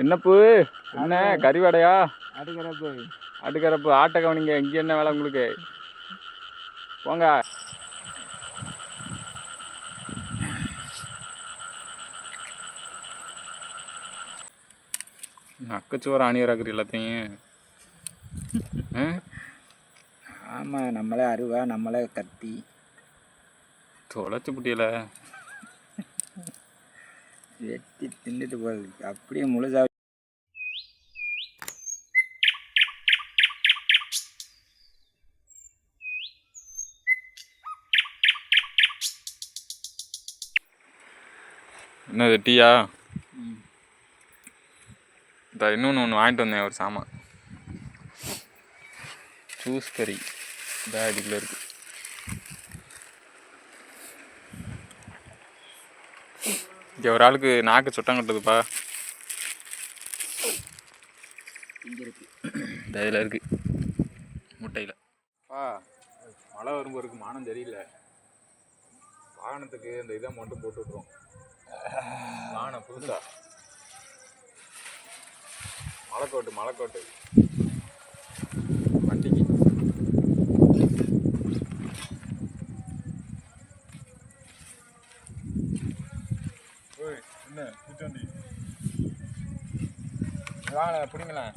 என்னப்பு என்ன கறிவாடையா? அடுக்கிறப்பு அடுக்கிறப்பு ஆட்டை கவனிங்க. இங்கே என்ன வேலை உங்களுக்கு? போங்க. நக்கச்சுவர ஆணியராக்குற எல்லாத்தையும். ஆமாம், நம்மளே அருவா, நம்மளே கத்தி தொலைச்சி புட்டியல வெட்டி தின்னுட்டு போகுது. அப்படியே முழுசா என்னது டீயா? இன்னொன்று ஒன்று வாங்கிட்டு வந்தேன், ஒரு சாமான். ஜூஸ் கறி இதுக்குள்ள இருக்கு. இங்கே ஒரு ஆளுக்கு நாக்கு சுட்டம் கட்டுதுப்பா. இதில் இருக்கு முட்டையில். மழை வரும்போது இருக்கு, மானம் தெரியல. வாகனத்துக்கு இந்த இதை மட்டும் போட்டு விட்ருவோம். வாகனம் புதுசா மலைக்கோட்டு வண்டிக்கு. என்ன வண்டி வாங்க பிடிங்களேன்.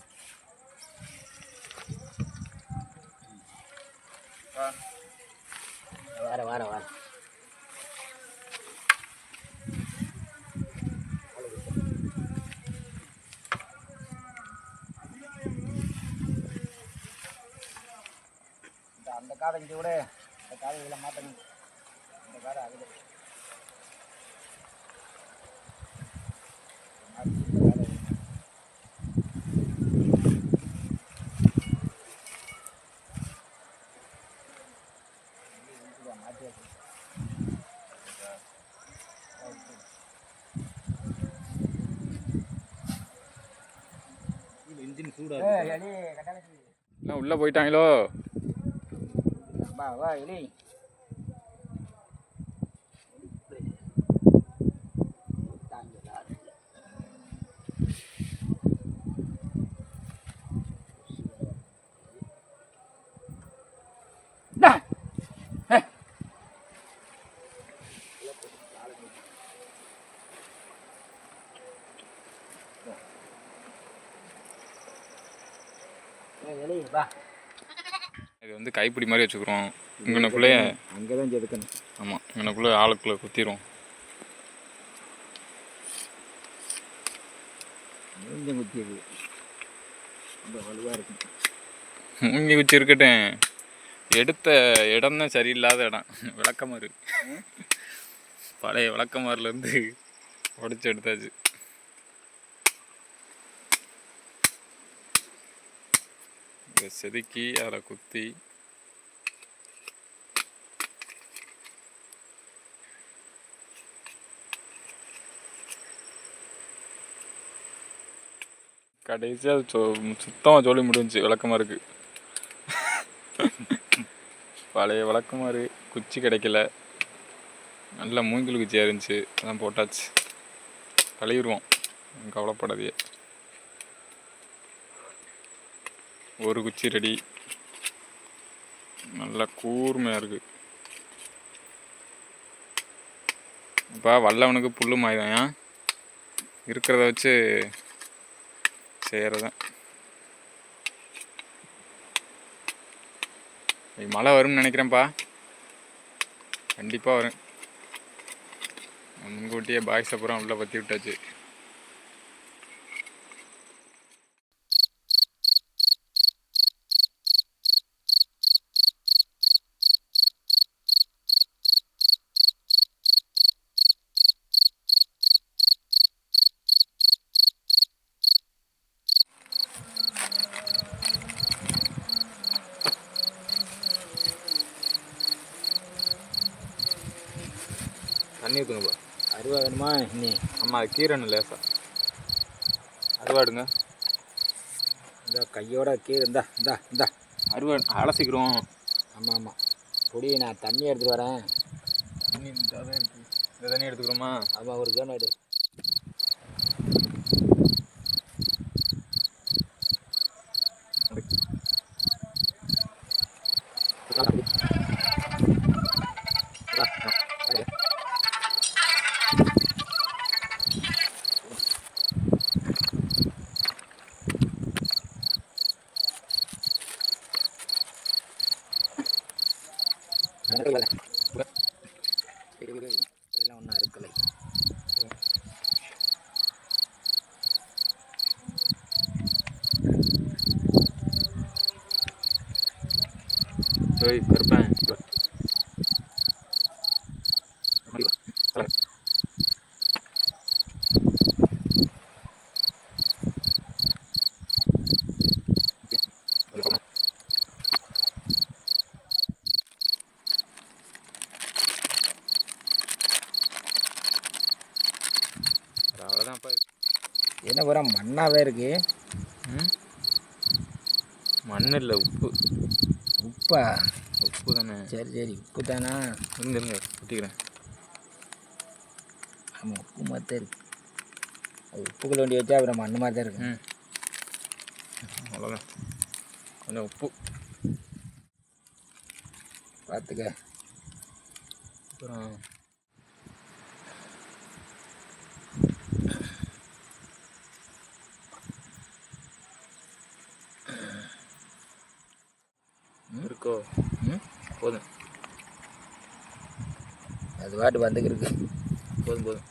வர அந்த காரை இங்கே விட, இந்த காரை இதில் மாற்றணும். இந்த காரை அதில் இன்ஜின் சூடாக உள்ளே போயிட்டாங்களோ? வா எலி. இது வந்து கைப்பிடி மாதிரி வச்சுக்கிறோம். இங்கனக்குள்ளே அங்கே தான் செதுக்கணும். ஆமாம், இங்கனக்குள்ளே ஆளுக்குள்ளே குத்திரும். மூஞ்சி குத்தி இருக்கு, ரொம்ப வலுவாக இருக்கும். மூஞ்சி குச்சி இருக்கட்டும், எடுத்த இடம் தான் சரியில்லாத இடம். விளக்கமாறு, பழைய விளக்கமாறுலேருந்து உடச்சி எடுத்தாச்சு. செதுக்கி அதில் குத்தி கடைசியாக சுத்தமாக சொல்லி முடிஞ்சிச்சு. விளக்கமாருக்கு பழைய விளக்கமாறு குச்சி கிடைக்கல, நல்ல மூங்கில் குச்சியாக இருந்துச்சு, அதான் போட்டாச்சு. கழுவிடுவோம், கவலைப்படாதே. ஒரு குச்சி ரெடி, நல்லா கூர்மையாக இருக்குது. இப்போ வல்லவனுக்கு புல்லு மாய்தான் இருக்கிறத வச்சு செய்கிறதான். மழை வரும்னு நினைக்கிறேன்ப்பா, கண்டிப்பாக வரும். முன்கூட்டியே பாய்ஸ் அப்புறம் உள்ளே பற்றி விட்டாச்சு. தண்ணி ஊற்றுங்கப்பா. அருவா வேணுமா இன்னி? ஆமாம், அது கீரைன்னு லேசாக அருவாடுங்க. இந்த கையோட கீரை இந்தா அருவா அலசிக்கிறோம். ஆமாம், பொடி நான் தண்ணி எடுத்துகிட்டு வரேன். தண்ணி தான் இருக்குது, இந்த தண்ணி எடுத்துக்கிறோமா? ஆமாம், ஒரு கேன் எடு. இதெல்லாம் ஒன்றும் அறுக்கலை. ஓய் கருப்பேன் அவ்வளோதான்ப்பா. என்ன பூரா மண்ணாவே இருக்கு. மண் இல்லை, உப்பு. உப்பா? உப்பு தானே. சரி சரி, உப்பு தானா? இருங்க ஊற்றிக்கிறேன். ஆமாம், உப்பு மாதிரி தான் இருக்கு. அது உப்புக்குள்ள வண்டி வச்சா அப்புறம் மண் மாதிரி தான் இருக்கு. அவ்வளோதான், கொஞ்சம் உப்பு பார்த்துக்க. அப்புறம் இருக்கோ? போதும், அது பாட்டு வந்துக்கிருக்கு. போதும் போதும்.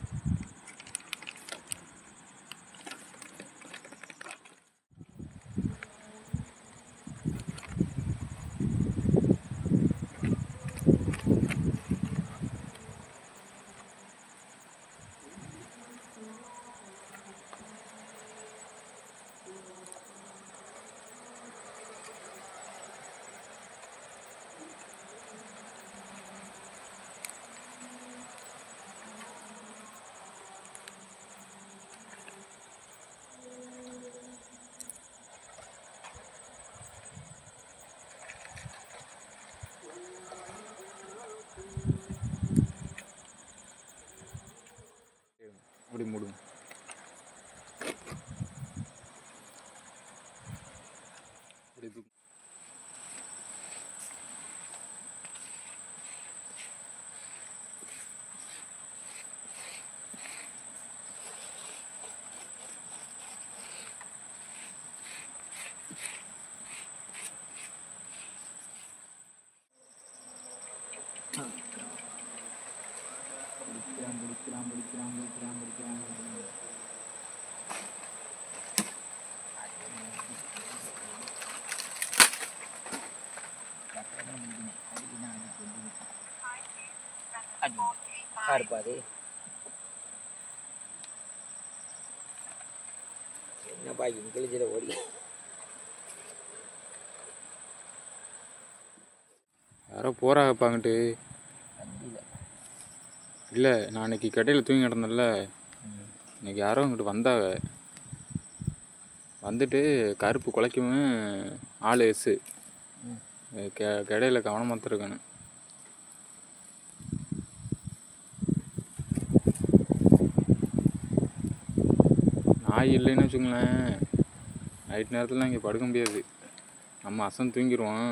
இப்படி மூடுங்க. இப்படி தூக்கு. இருப்பாது. என்னப்பா இங்கிலீஷில் ஓடி யாரோ போகிறாங்கப்பாங்கிட்டு. இல்லை, நான் அன்றைக்கி கடையில் தூங்கி கிடந்தேன்ல, இன்றைக்கி யாரோ இங்கிட்டு வந்தாங்க. வந்துட்டு கருப்பு குலைக்கவும் ஆள் எஸ்ஸு கடையில் கவனமாக இருக்கணும். நாய் இல்லைன்னு வச்சுங்களேன், நைட் நேரத்தில் இங்கே படுக்க முடியாது. நம்ம அசந்து தூங்கிடுவோம்.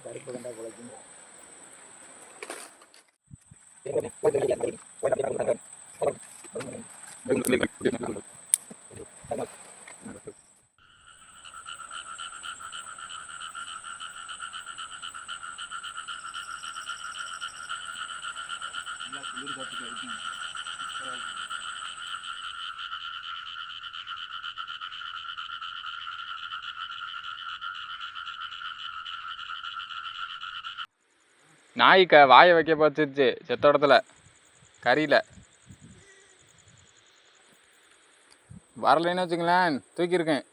கருப்பு கண்டா குலைக்கும். நாய் வாயை வைக்க பார்த்துருச்சு செத்த இடத்துல கறியில். வரலைன்னு வச்சுங்களேன், தூக்கியிருக்கேன்.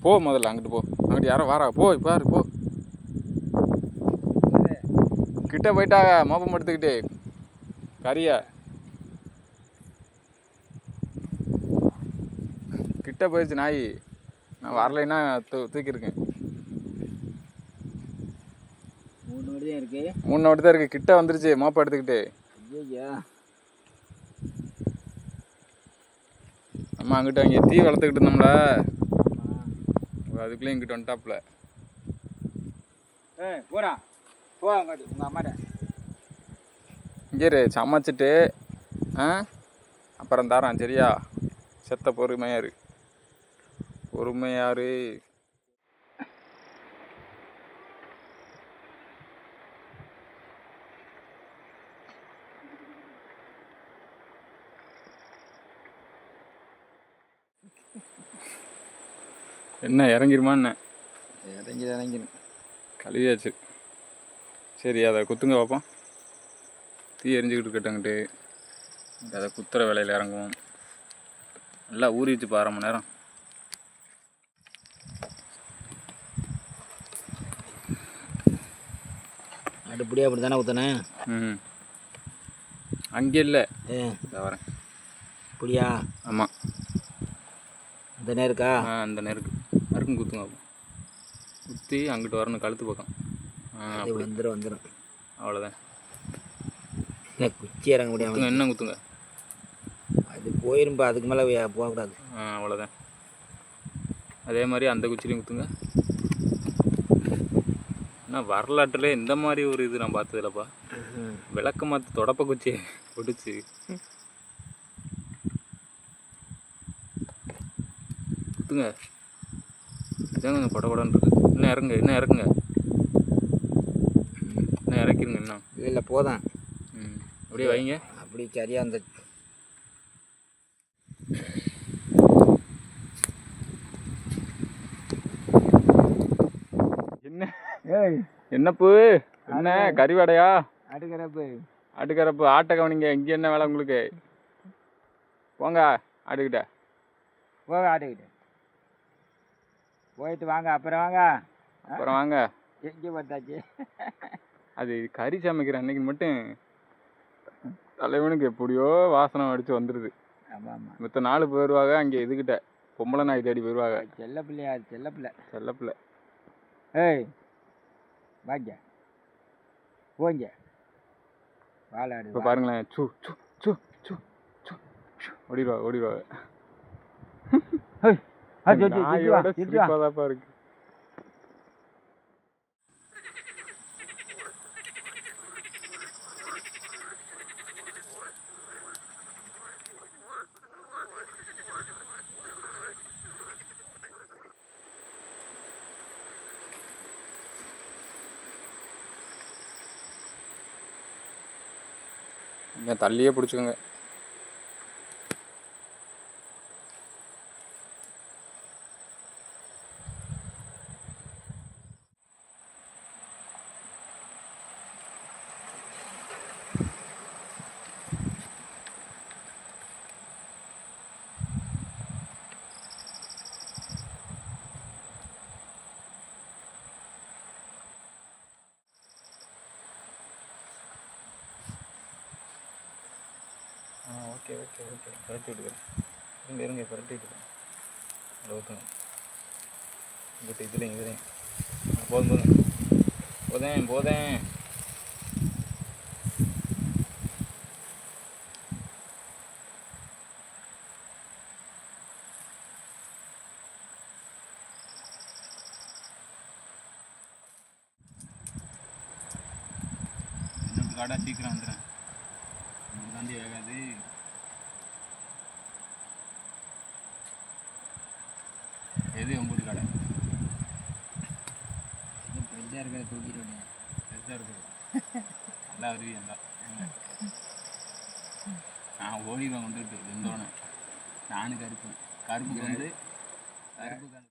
போ முதல்ல, அங்கிட்டு போ. அங்கிட்டு யாரோ வாரா, போ பாரு, போ. கிட்ட போயிட்டாங்க மோப்பம் எடுத்துக்கிட்டு கறியை. கிட்ட போயிடுச்சு நாய். நான் வரலைன்னா தூக்கியிருக்கேன். 3 நோடி தான் இருக்கு. 3 நோடி தான் இருக்குது. கிட்ட வந்துருச்சு மோப்பம் எடுத்துக்கிட்டு. ஐயா, நம்ம அங்கிட்ட அங்கே தீ வளர்த்துக்கிட்டு இருந்தோம்ல, அதுக்குள்ளே இங்கிட்ட வந்துட்டாப்புல. போடா போ அங்காட்டி உங்கள் அம்மாட்ட. இங்கே சமைச்சிட்டு அப்புறம் தரேன் சரியா? செத்த பொறுமையாரு பொறுமையாரு. என்ன இறங்கிருமா என்ன? இறங்கிடும். கழுவியாச்சு. சரி அதை குத்துங்க பார்ப்போம். தீ எரிஞ்சுக்கிட்டு இருக்கட்டங்கிட்டு அதை குத்துற வேலையில் இறங்குவோம். நல்லா ஊறிச்சு 1/2 மணி நேரம். அடுப்படியாக அப்படி தானே ஊற்றினேன். அங்கே இல்லை வரேன். அப்படியா? ஆமாம். இந்த நேருக்கா? அந்த நேருக்கு அருக்கும் குத்துங்க குத்தி அங்கிட்டு வரணும் கழுத்து பக்கம். வந்துடும். அவ்வளோதான். இல்லை குச்சி இறங்க முடியாமல் என்ன குத்துங்க. அது போயிரும்பா, அதுக்கு மேலே போகக்கூடாது. அவ்வளோதான். அதே மாதிரி அந்த குச்சிலையும் குத்துங்க. ஆனால் வரலாற்றில் இந்த மாதிரி ஒரு இது நான் பார்த்ததில்லப்பா. விளக்க மாற்ற தொடப்ப குச்சி ஒடிச்சு குத்துங்க. இதாங்க கொஞ்சம் கொடன்னு இருக்கு. இன்னும் இறக்குங்க. இன்னும் இறக்கிருங்க. இன்னும் இல்லை போதான். அப்படியே வைங்க. அப்படி சரியாக அந்த என்னப்பு என்ன கறிவடையா? அடுக்கறப்பு ஆட்டை கவனிங்க. இங்கே என்ன வேலை உங்களுக்கு? போங்க ஆட்டுக்கிட்ட. போயிட்டு வாங்க. அப்புறம் வாங்க. எங்கே பார்த்தாச்சு. அது கறி சமைக்கிற அன்னைக்கு மட்டும் தலைவனுக்கு எப்படியோ வாசனை அடித்து வந்துடுது. மற்ற 4 போயிடுவாங்க அங்கே இதுக்கிட்ட பொம்பளை நாய் தேடி போயிடுவாங்க. செல்லப்பிள்ளை. ஏய் வாங்க போங்க வாழாடு. இப்போ பாருங்களேன். ஓடிடுவாங்க. சிரிப்பாதாப்பா இருக்கு. கொஞ்சம் தள்ளியே பிடிச்சிக்கோங்க. ஓகே பரட்டி விட்டுக்கிறேன். இருங்க பரட்டி விட்டுக்கிறேன். அதை ஊற்றுங்க. இங்கிட்ட இதுலேயும் போதேன். இன்னும் காடாக சீக்கிரம் வந்துடுறேன். தாண்டி வேகாது. எது உங்கள் கடை பெருசாக இருக்கிறத தூக்கிட்டு பெருசாக இருக்குது. நல்லா வருவீங்க. நான் ஓடிடுவேன் கொண்டுட்டு இருந்தோன்னே. நானும் கருப்பு வந்து கருப்பு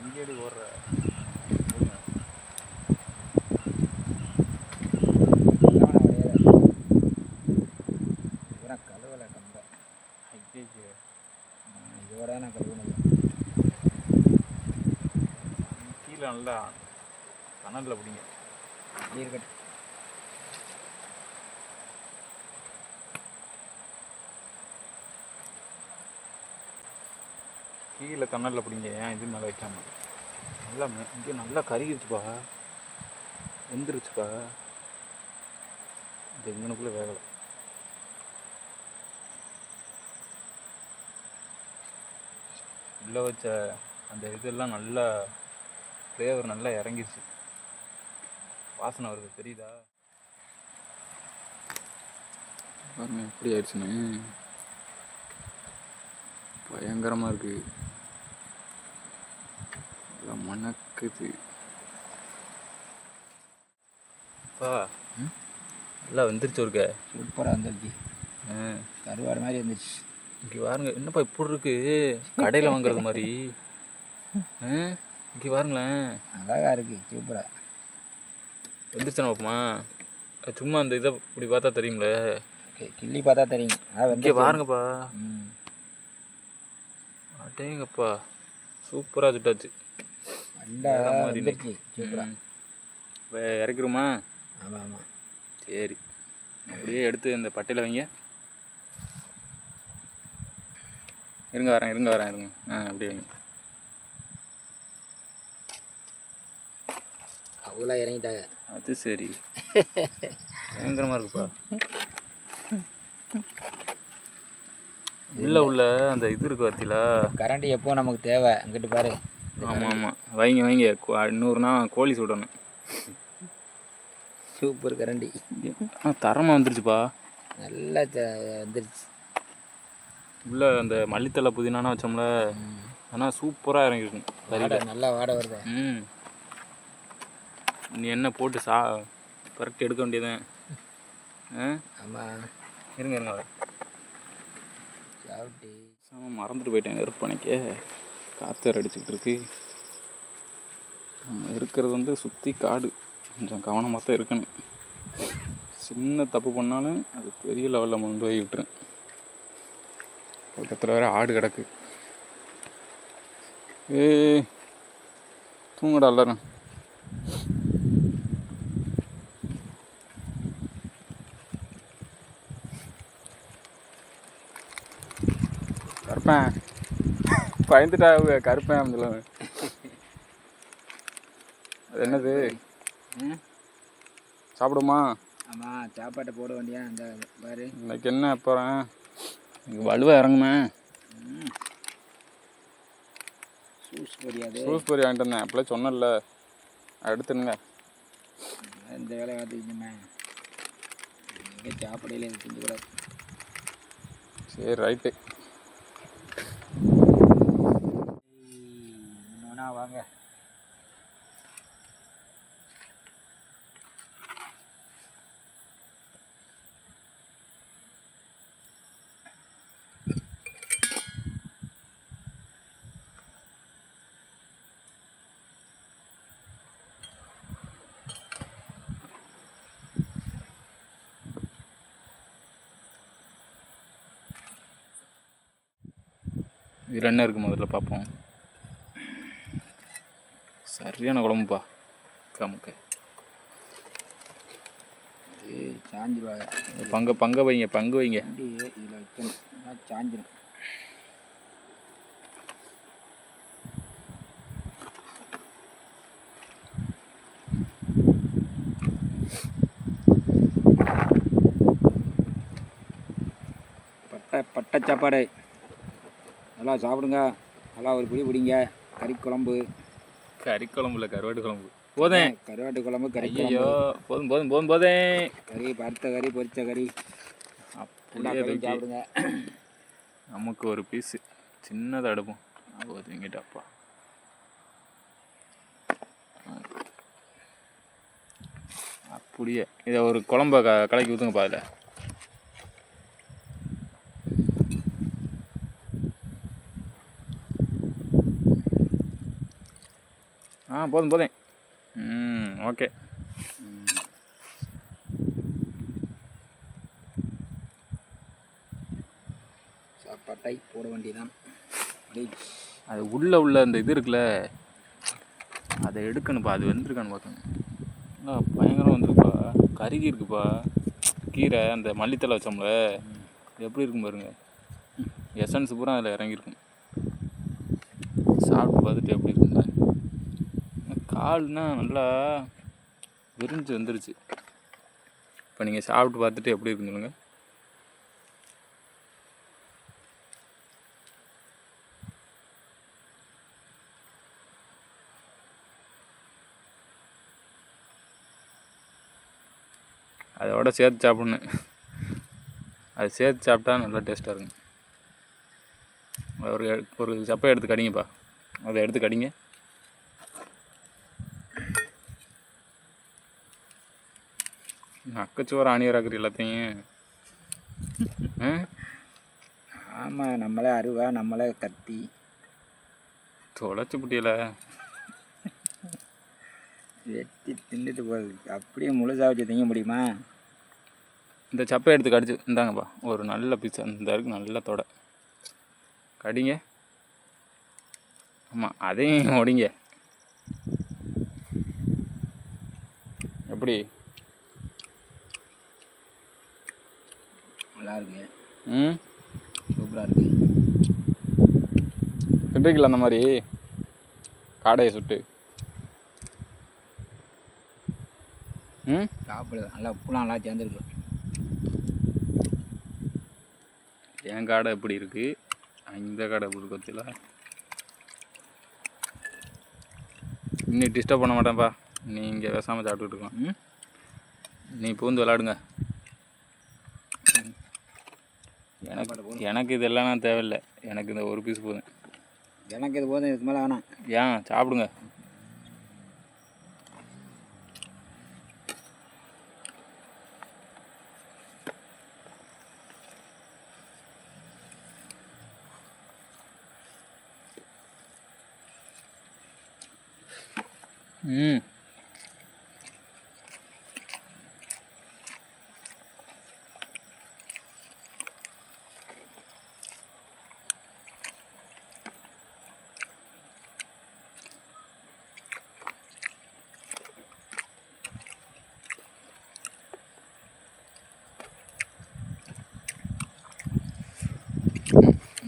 எங்கேடி ஓடுற கழுவலை கம்ப. இதோட நான் கழுவுனது. கீழே நல்லா கனலில் பிடிங்க. இருக்கட்டும். கீழே கனலில் பிடிங்க. ஏன் இது மேலே வைக்காம நல்லா இங்கே நல்லா கருகிருச்சுப்பா, வெந்துருச்சுப்பா. இந்த இங்கனுக்குள்ளே வேகலை. உள்ளே வச்ச அந்த இதெல்லாம் நல்லா ஃப்ளேவர் நல்லா இறங்கிருச்சு. வாசனை வருது, தெரியுதா? பாருங்க எப்படி ஆயிடுச்சுன்னு. பயங்கரமாக இருக்குது, நல்லா மணக்குது. அப்பா நல்லா வந்துருச்சு. ஒருக்க சூப்பராக வந்துருச்சு. கருவாடு மாதிரி வந்துருச்சு. இங்கே பாருங்க, என்னப்பா இப்படி இருக்கு, கடையில் வாங்குறது மாதிரி. இங்கே பாருங்களேன், அழகாக இருக்குது. சூப்பராக வந்துருச்சுனா பார்ப்போமா? சும்மா அந்த இதை இப்படி பார்த்தா தெரியுங்களே, கிள்ளி பார்த்தா தெரியும். இங்கே பாருங்கப்பா. அடேங்கப்பா, சூப்பராக சுட்டாச்சு. நல்லா வந்துருச்சு. இப்போ இறக்கிருமா? ஆமாம் ஆமாம். சரி, அப்படியே எடுத்து இந்த பட்டையில் வைங்க. இருங்க வரேன். அப்படியே வைங்க. அவங்களாம் இறங்கிட்டாங்க. அது சரி, பயங்கரமாக இருக்குப்பா. உள்ள அந்த இது இருக்கு பார்த்தீங்களா, கரண்ட் எப்போ நமக்கு தேவை. அங்கிட்டு பாரு. ஆமாம், வைங்க. இன்னொருனா கோழி சுடணும். சூப்பர் கரண்டி. தரமாக வந்துருச்சுப்பா, நல்லா வந்துருச்சு. உள்ள அந்த மல்லித்தலை புதினானா வச்சோம்ல, ஆனால் சூப்பராக இறங்கிருக்கும். கறியில் நல்லா வாட வருது. நீ என்ன போட்டு பரட்டி எடுக்க வேண்டியதுதான். ஆமாம். இருங்க சாப்பிட்டு மறந்துட்டு போயிட்டேன். விற்பனைக்கே காற்று அடிச்சுக்கிட்டு இருக்கு. நம்ம இருக்கிறது சுற்றி காடு, கொஞ்சம் கவனமாக தான் இருக்கணும். சின்ன தப்பு பண்ணாலும் அது பெரிய லெவலில் கொண்டு போய் விட்டுரும். பக்கத்தில் வேறு ஆடு கிடக்கு. தூங்கடா எல்லாரும். கருப்பேன் பயந்துட்டா கருப்பேன் அப்படில. அது என்னது சாப்பிடுமா? ஆமாம், சாப்பாட்டை போட வேண்டியா. அந்த பாரு இன்னைக்கு என்ன அப்புறம் வலுவாக இறங்குமே. சூஸ் பொரியாது. சூஸ் பொரி வாங்கிட்டு வந்தேன், அப்போலாம் சொன்னல, எடுத்துனுங்க. இந்த வேலை பார்த்துக்கிட்டோமே, இங்கே சாப்பிடையில இது செஞ்சுக்கூடாது. சரி ரைட்டு, இன்னொன்னா வாங்க. இதில் என்ன இருக்குது முதல்ல பார்ப்போம். சரியான குழம்புப்பா, கமுக்க சாஞ்சிருவாங்க. பங்கு வைங்க. இதில் வைக்கணும், சாஞ்சிடும். பட்டை சாப்பாடு நல்லா சாப்பிடுங்க. நல்லா ஒரு பிடி பிடிங்க. கறிக்குழம்பு இல்லை கருவாட்டு குழம்பு போதேன். கருவாட்டு குழம்பு, கறி. ஐயோ போதேன். கறி, வறுத்த கறி, பொரிச்ச கறி, அப்படியே சாப்பிடுங்க. நமக்கு ஒரு பீஸு சின்னதாக எடுப்போம். போதுங்கிட்டப்பா, அப்படியே இதை ஒரு குழம்ப கலக்கி ஊற்றுங்கப்பா. அதில் போதும். ஓகே. சாப்பாட்டை போட வேண்டியதான். அது உள்ள அந்த இது இருக்குல்ல, அதை எடுக்கணுப்பா, அது வெந்திருக்கான்னு பார்க்கணும். பயங்கரம் வந்துருக்குப்பா, கருகி இருக்குப்பா கீரை. அந்த மல்லித்தலை வச்சோம்ல, எப்படி இருக்கும் பாருங்க, எசன்ஸ் பூரா அதில் இறங்கியிருக்கும். சாப்பிட்டு பார்த்துட்டு எப்படி இருக்குங்க. கால்னா நல்லா விரிஞ்சு வந்துருச்சு. இப்போ நீங்கள் சாப்பிட்டு பார்த்துட்டு எப்படி இருக்குன்னு சொல்லுங்கள். அதோட சேர்த்து சாப்பிட்ணும். அது சேர்த்து சாப்பிட்டா நல்லா டேஸ்ட்டாக இருக்கும். ஒரு சப்பை எடுத்து கடிங்கப்பா, அதை எடுத்து கடிங்க. அக்கச்சோறு ஆணியராக்குற எல்லாத்தையும். ஆமாம், நம்மளே அருவா, நம்மளே கத்தி தொலைச்சி புட்டியில் வெட்டி தின்னுட்டு போகுது. அப்படியே முழுசாக வச்சு திங்க முடியுமா? இந்த சப்பை எடுத்து கடிச்சு இந்தாங்கப்பா, ஒரு நல்ல பீஸ் அந்த இருக்கு, நல்ல தொடை கடிங்க. ஆமாம், அதையும் ஒடிங்க. எப்படி நல்லா இருக்கு. சூப்பராக இருக்கு. திண்டுக்கல அந்த மாதிரி காடையை சுட்டு சாப்பிடுது. நல்லா உப்புலாம் நல்லா சேர்ந்துருக்கு. என் காடை எப்படி இருக்குது, இந்த காடை எப்படி இருக்கு வச்சுல. இன்னும் டிஸ்டர்ப் பண்ண மாட்டேன்ப்பா, நீ இங்கே பேசாமல் சாப்பிட்டுட்டு இருக்கலாம். நீ பூந்து விளாடுங்க. எனக்கு இதெல்லாம் நான் தேவையில்லை, எனக்கு இந்த ஒரு பீஸ் போதும். எனக்கு இது போதும், இதுக்கு மேலே வேணாம். ஏன் சாப்பிடுங்க.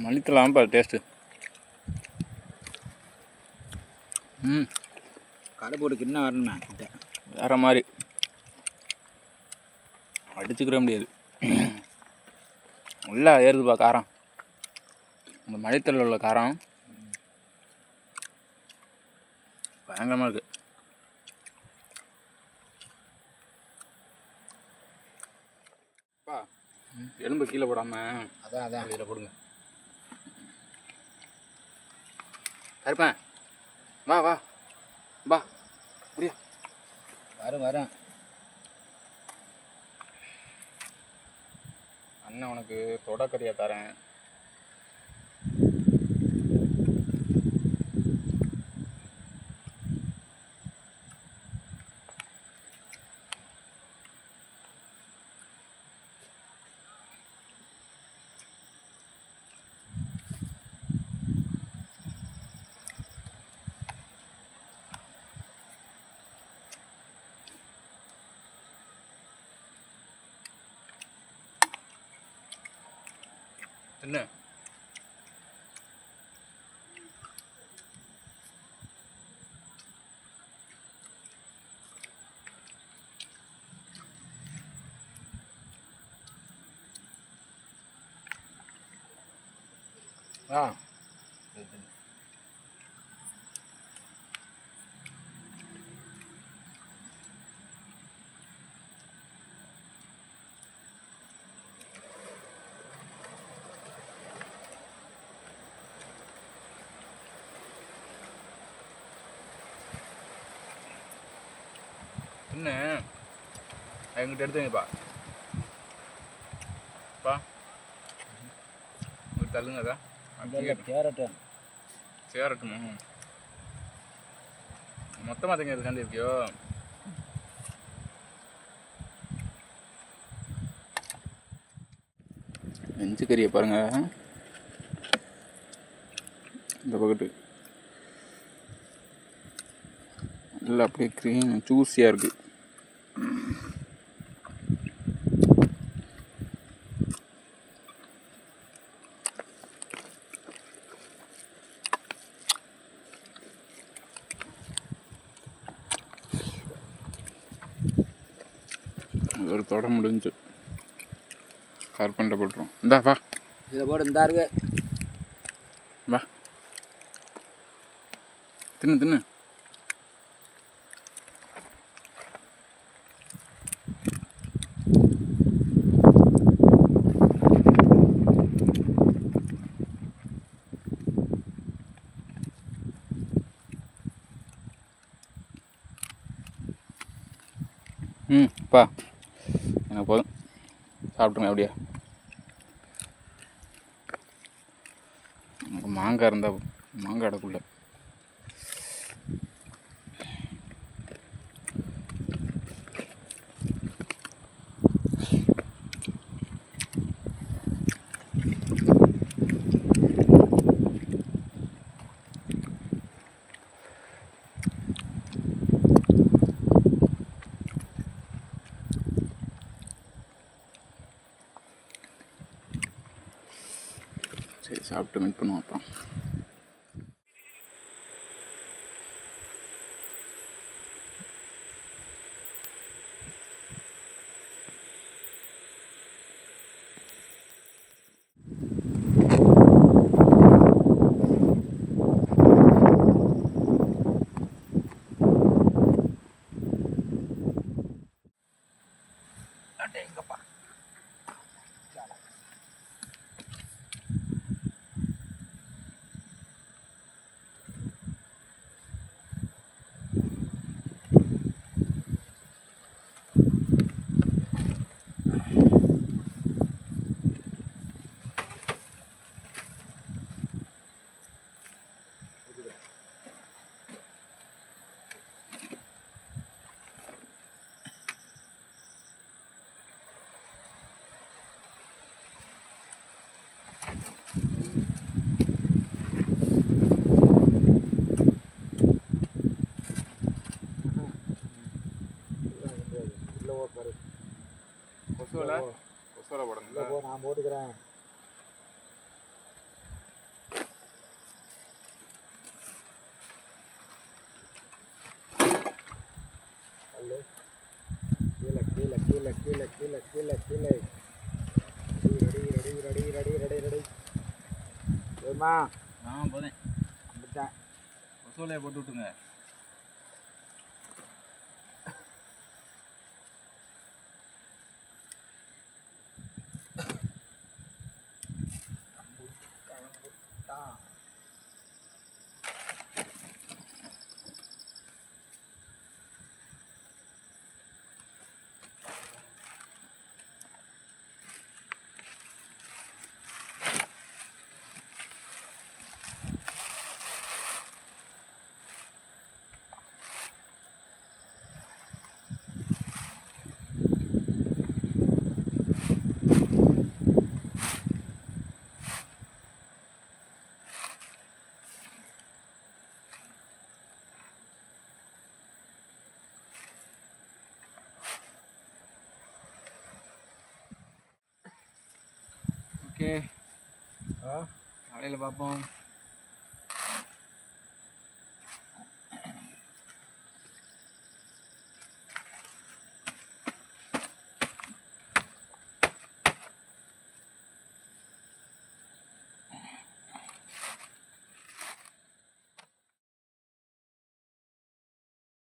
மல்லித்தலாம் பாரு டேஸ்ட்டு. கடை போட்டு கிண்ணம் வரணுமே கிட்ட வேறு மாதிரி அடிச்சுக்கிற முடியாது. நல்லா ஏறுதுப்பா காரம், அந்த மல்லித்தலையில் உள்ள காரம் பயங்கரமாக இருக்குது. எலும்பு கீழே போடாமல் அதான் இதில் போடுங்க. கருப்பேன் வா வா வா, புரியா வரேன். அண்ணன் உனக்கு தொடக்கறியா தரேன். என்ன என்ன எங்கிட்ட எடுத்துங்கப்பா ஒரு தள்ளுங்கதா சேரட்டுமா மொத்தமாக தங்க இருக்காண்டி இருக்கியோ. நெஞ்சு கறியை பாருங்க, இந்த பக்கத்து இல்லை அப்படியே க்ரீம் ஜூஸியாக இருக்குது. ஒரு தொட முடிஞ்சு கருப்பண்டை போட்டுரும். இந்தா வா, இதில் போட்டு இந்தா இருக்கு. வா தின்னு தின்னு. பா எனக்கு போதும், சாப்பிட்டுங்க அப்படியே. எனக்கு மாங்காய் இருந்தால் மாங்காய் அடக்குள்ள. சரி, சாப்பிட்டு மீட் பண்ணுவோம் அப்புறம். எங்கப்பா கொசுவலை போடணுங்களா? நான் போட்டுக்கிறேன். கீழே கீழே கீழே கீழே கீழே கீழே கீழே. Ready ready ready ready ready ready. சரிம்மா, போதேன். வந்துட்டேன். கொசுவலையை போட்டு விட்டுங்க. ஓகே, காலையில் பார்ப்போம்.